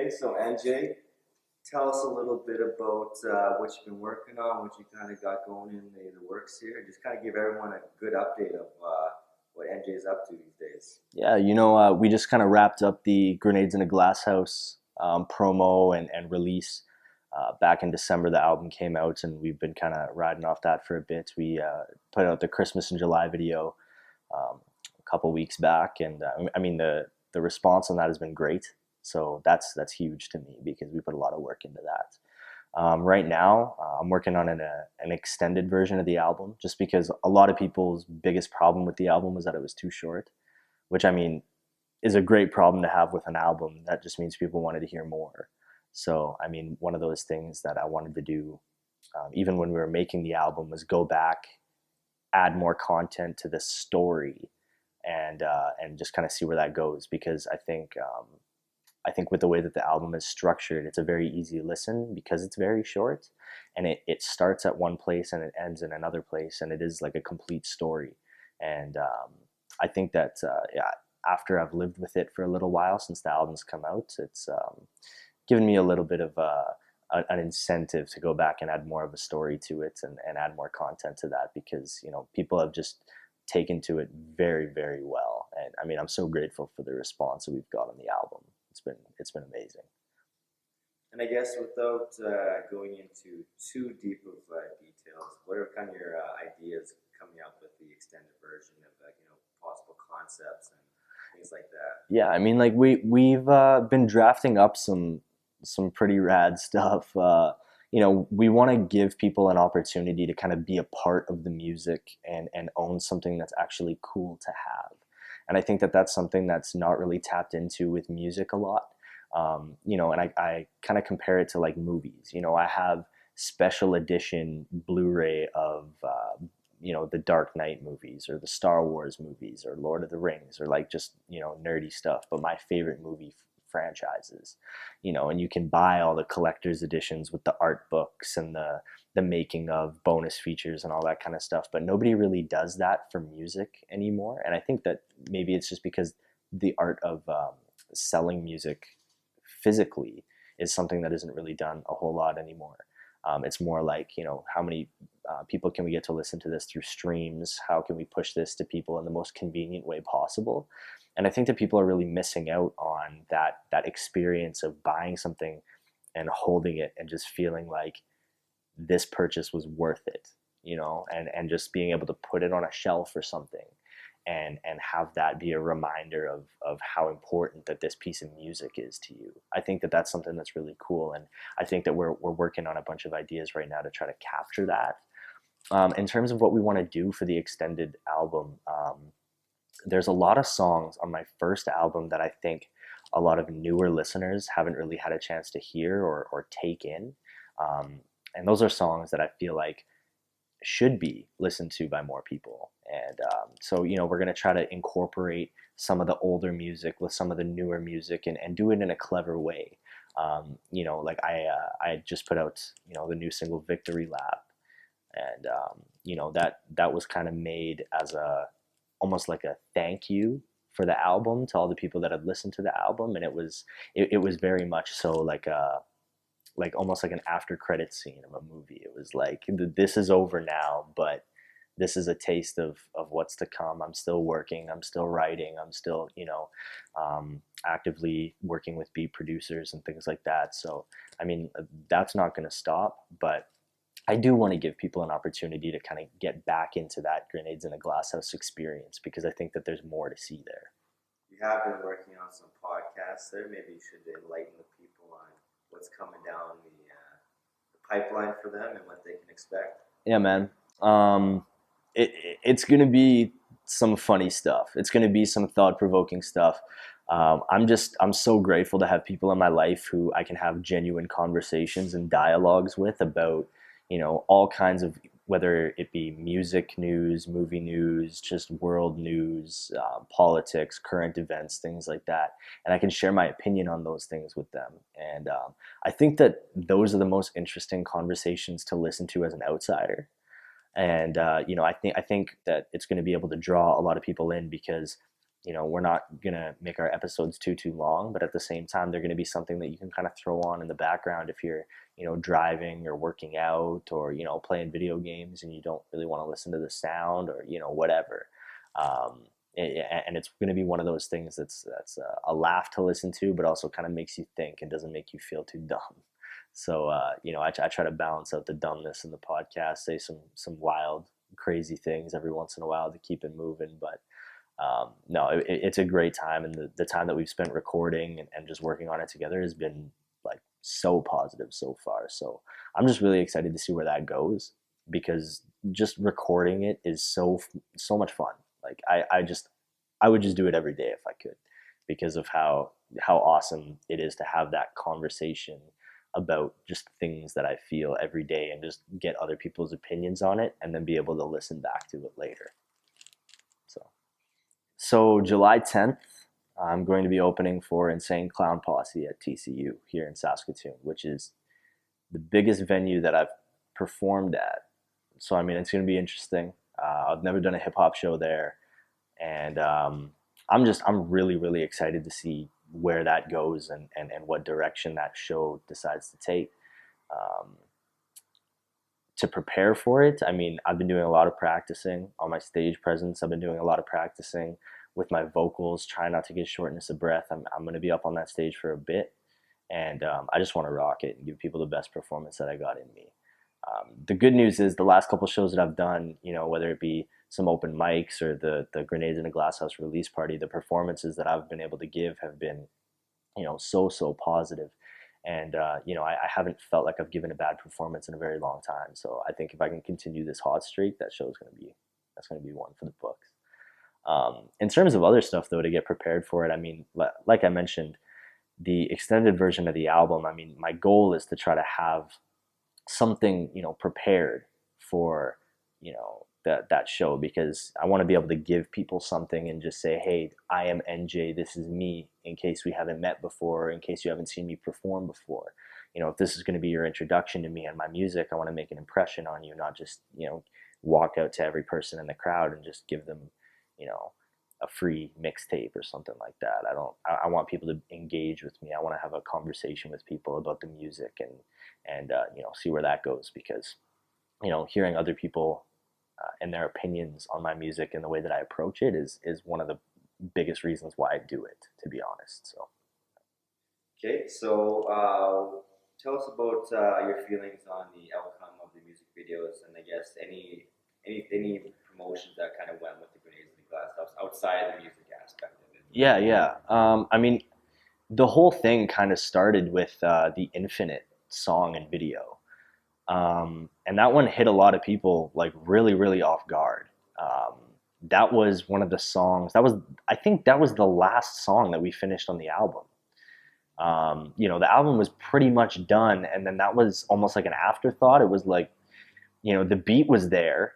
Okay, so NJ, tell us a little bit about what you've been working on, what you kind of got going in the works here. Just kind of give everyone a good update of what NJ is up to these days. Yeah, we just kind of wrapped up the Grenades in a Glass House promo and release back in December. The album came out, and we've been kind of riding off that for a bit. We put out the Christmas in July video a couple weeks back, and I mean the response on that has been great. So that's huge to me because we put a lot of work into that. Right now, I'm working on an extended version of the album, just because a lot of people's biggest problem with the album was that it was too short, which I mean is a great problem to have with an album. That just means people wanted to hear more. So, I mean, one of those things that I wanted to do, even when we were making the album, was go back, add more content to the story, and just kind of see where that goes. Because I think with the way that the album is structured, it's a very easy listen because it's very short, and it starts at one place and it ends in another place, and it is like a complete story. And I think that yeah, after I've lived with it for a little while since the album's come out, it's given me a little bit of an incentive to go back and add more of a story to it and add more content to that because people have just taken to it very very well, and I mean I'm so grateful for the response that we've got on the album. It's been amazing. And I guess without going into too deep of details, what are kind of your ideas coming up with the extended version of possible concepts and things like that? Yeah, I mean, like we've been drafting up some pretty rad stuff. We want to give people an opportunity to kind of be a part of the music and own something that's actually cool to have. And I think that that's something that's not really tapped into with music a lot. And I kind of compare it to like movies. I have special edition Blu-ray of the Dark Knight movies or the Star Wars movies or Lord of the Rings or like just nerdy stuff, but my favorite movie franchises, and you can buy all the collector's editions with the art books and the making of bonus features and all that kind of stuff, but nobody really does that for music anymore. And I think that maybe it's just because the art of selling music physically is something that isn't really done a whole lot anymore. It's more like, how many people can we get to listen to this through streams? How can we push this to people in the most convenient way possible? And I think that people are really missing out on that experience of buying something and holding it and just feeling like this purchase was worth it, and just being able to put it on a shelf or something and have that be a reminder of how important that this piece of music is to you. I think that that's something that's really cool, and I think that we're working on a bunch of ideas right now to try to capture that. In terms of what we want to do for the extended album, there's a lot of songs on my first album that I think a lot of newer listeners haven't really had a chance to hear or take in. And those are songs that I feel like should be listened to by more people. And so, we're going to try to incorporate some of the older music with some of the newer music and do it in a clever way. Like I just put out, the new single Victory Lap. And, that was kind of made as almost like a thank you for the album to all the people that had listened to the album. And it was very much so like almost like an after credit scene of a movie. It was like, this is over now, but this is a taste of what's to come. I'm still working. I'm still writing. I'm still, actively working with beat producers and things like that. So, I mean, that's not going to stop, but I do want to give people an opportunity to kind of get back into that Grenades in a Glasshouse experience because I think that there's more to see there. You have been working on some podcasts there. Maybe you should enlighten the people on what's coming down the pipeline for them and what they can expect. Yeah, man. It's gonna be some funny stuff. It's gonna be some thought provoking stuff. I'm so grateful to have people in my life who I can have genuine conversations and dialogues with about all kinds of, whether it be music news, movie news, just world news, politics, current events, things like that. And I can share my opinion on those things with them. And I think that those are the most interesting conversations to listen to as an outsider. And I think that it's going to be able to draw a lot of people in because we're not gonna make our episodes too long, but at the same time, they're gonna be something that you can kind of throw on in the background if you're, driving or working out or, playing video games and you don't really want to listen to the sound or, whatever. Um, and it's going to be one of those things that's a laugh to listen to, but also kind of makes you think and doesn't make you feel too dumb. So, I try to balance out the dumbness in the podcast, say some wild, crazy things every once in a while to keep it moving. But no, it's a great time, and the time that we've spent recording and just working on it together has been like so positive so far. So I'm just really excited to see where that goes because just recording it is so much fun. Like I would just do it every day if I could because of how awesome it is to have that conversation about just things that I feel every day and just get other people's opinions on it and then be able to listen back to it later. So July 10th, I'm going to be opening for Insane Clown Posse at TCU here in Saskatoon, which is the biggest venue that I've performed at. So I mean, it's going to be interesting. I've never done a hip hop show there, and I'm really excited to see where that goes and what direction that show decides to take. Um, to prepare for it, I mean, I've been doing a lot of practicing on my stage presence. I've been doing a lot of practicing with my vocals, trying not to get shortness of breath. I'm going to be up on that stage for a bit, and I just want to rock it and give people the best performance that I got in me. The good news is the last couple shows that I've done, whether it be some open mics or the Grenades in a Glasshouse release party, the performances that I've been able to give have been, so positive. And I haven't felt like I've given a bad performance in a very long time. So I think if I can continue this hot streak, that's going to be one for the books. In terms of other stuff though, to get prepared for it, I mean, like I mentioned, the extended version of the album. I mean, my goal is to try to have something prepared for that show because I want to be able to give people something and just say, hey, I am NJ, this is me, in case we haven't met before, in case you haven't seen me perform before. If this is going to be your introduction to me and my music, I want to make an impression on you, not just walk out to every person in the crowd and just give them a free mixtape or something like that. I want people to engage with me. I want to have a conversation with people about the music and see where that goes because hearing other people and their opinions on my music and the way that I approach it is one of the biggest reasons why I do it, to be honest. So Okay, so tell us about your feelings on the outcome of the music videos, and I guess any promotions that kind of went with the Grenades and the Glass House outside the music aspect of it. yeah. I mean, the whole thing kind of started with the Infinite song and video. And that one hit a lot of people like really off guard. That was one of the songs. I think that was the last song that we finished on the album. The album was pretty much done, and then that was almost like an afterthought. It was like, the beat was there,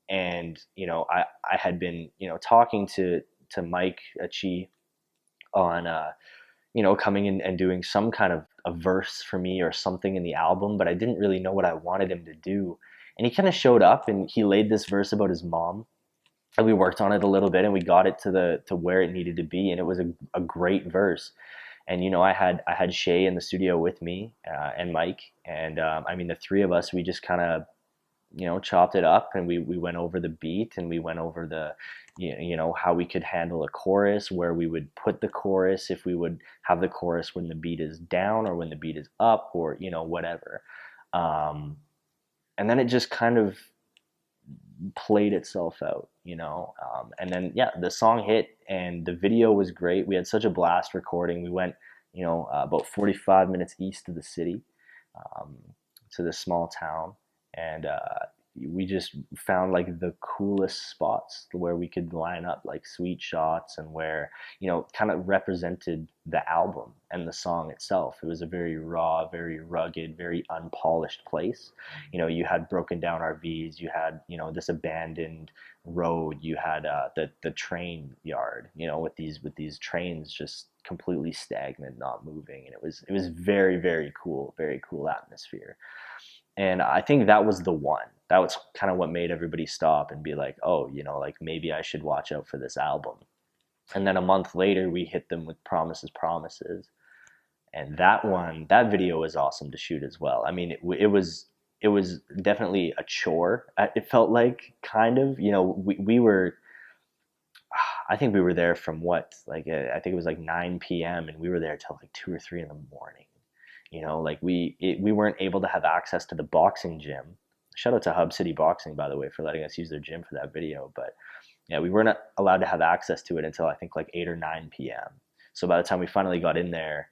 and I had been talking to Mike Achi on coming in and doing some kind of a verse for me or something in the album, but I didn't really know what I wanted him to do. And he kind of showed up and he laid this verse about his mom. And we worked on it a little bit and we got it to where it needed to be, and it was a great verse. And I had Shay in the studio with me and Mike, and I mean the three of us, we just kind of chopped it up and we went over the beat and we went over the how we could handle a chorus, where we would put the chorus, if we would have the chorus when the beat is down or when the beat is up, or whatever. And then it just kind of played itself out, and then yeah, the song hit and the video was great. We had such a blast recording. We went about 45 minutes east of the city, um, to this small town, and we just found like the coolest spots where we could line up like sweet shots, and where kind of represented the album and the song itself. It was a very raw, very rugged, very unpolished place. You had broken down RVs, you had this abandoned road, you had the train yard, with these trains just completely stagnant, not moving, and it was very cool, very cool atmosphere. And I think that was the one. That was kind of what made everybody stop and be like, oh, like maybe I should watch out for this album. And then a month later, we hit them with Promises, Promises. And that video was awesome to shoot as well. I mean, it was definitely a chore. It felt like, kind of, you know, we were, I think we were there from what, like, I think it was like 9 p.m. and we were there till like 2 or 3 in the morning. You know, like we weren't able to have access to the boxing gym. Shout out to Hub City Boxing, by the way, for letting us use their gym for that video. But yeah, we weren't allowed to have access to it until I think like 8 or 9 p.m. So by the time we finally got in there,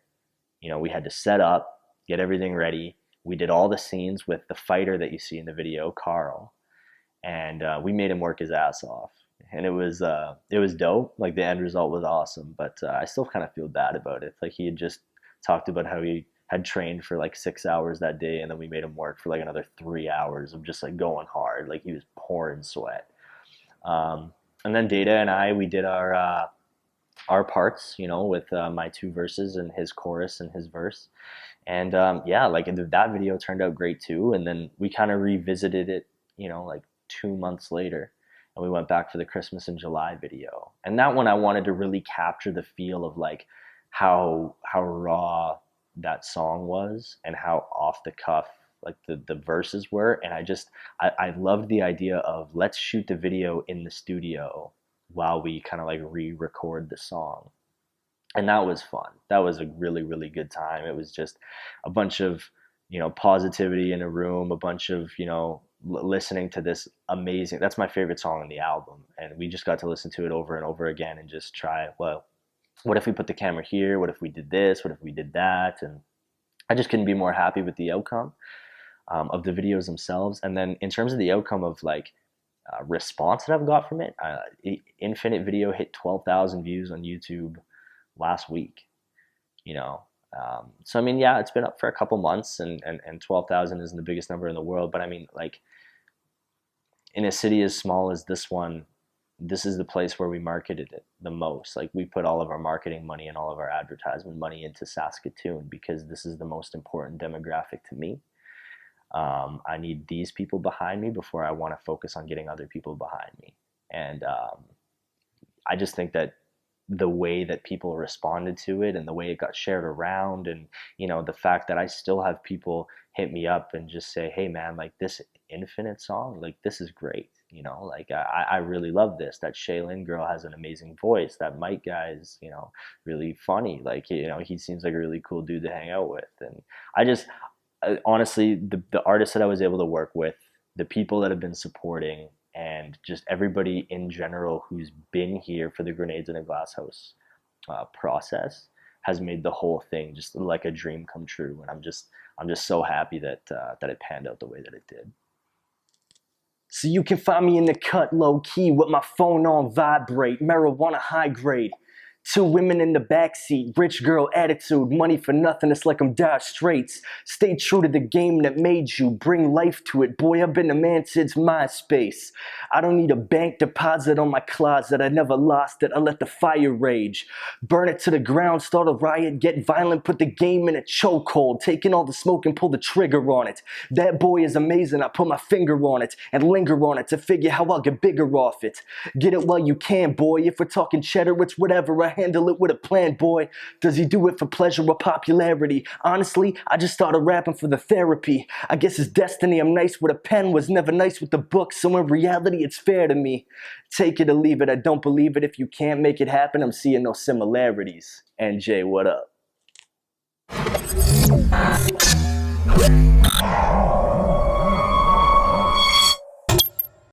you know, we had to set up, get everything ready. We did all the scenes with the fighter that you see in the video, Carl, and we made him work his ass off. And it was dope. Like the end result was awesome, but I still kind of feel bad about it. Like he had just talked about how he had trained for like 6 hours that day, and then we made him work for like another 3 hours of just like going hard. Like he was pouring sweat. And then Data and I, we did our parts, you know, with my 2 verses and his chorus and his verse. And yeah, like that video turned out great too. And then we kind of revisited it, you know, like 2 months later, and we went back for the Christmas in July video. And that one I wanted to really capture the feel of like how raw that song was and how off the cuff like the verses were. And I loved the idea of, let's shoot the video in the studio while we kind of like re-record the song. And that was fun. That was a really, really good time. It was just a bunch of, you know, positivity in a room, a bunch of, you know, listening to this amazing, that's my favorite song on the album. And we just got to listen to it over and over again and just try, well, what if we put the camera here? What if we did this? What if we did that? And I just couldn't be more happy with the outcome of the videos themselves. And then in terms of the outcome of like response that I've got from it, Infinite video hit 12,000 views on YouTube last week, you know. So I mean, yeah, it's been up for a couple months, and 12,000 isn't the biggest number in the world, but I mean, like, in a city as small as this one, this is the place where we marketed it the most. Like, we put all of our marketing money and all of our advertisement money into Saskatoon because this is the most important demographic to me. I need these people behind me before I want to focus on getting other people behind me. And I just think that the way that people responded to it and the way it got shared around, and, you know, the fact that I still have people hit me up and just say, hey man, like, this Infinite song, like, this is great, you know, like, I really love this. That Shaylin girl has an amazing voice. That Mike guy is, you know, really funny. Like, you know, he seems like a really cool dude to hang out with. And honestly, the artists that I was able to work with, the people that have been supporting, and just everybody in general who's been here for the Grenades in a Glass House process has made the whole thing just like a dream come true. And I'm just so happy that it panned out the way that it did. So you can find me in the cut low key with my phone on vibrate, marijuana high grade. 2 women in the backseat, rich girl attitude, money for nothing, it's like I'm Dire Straits. Stay true to the game that made you, bring life to it. Boy, I've been a man since MySpace. I don't need a bank deposit on my closet, I never lost it, I let the fire rage. Burn it to the ground, start a riot, get violent, put the game in a chokehold. Taking all the smoke and pull the trigger on it. That boy is amazing, I put my finger on it and linger on it to figure how I'll get bigger off it. Get it while you can, boy, if we're talking cheddar, it's whatever, I handle it with a plan, boy. Does he do it for pleasure or popularity? Honestly, I just started rapping for the therapy. I guess it's destiny, I'm nice with a pen, was never nice with the book, so in reality it's fair to me. Take it or leave it, I don't believe it. If you can't make it happen, I'm seeing no similarities. NJ, what up?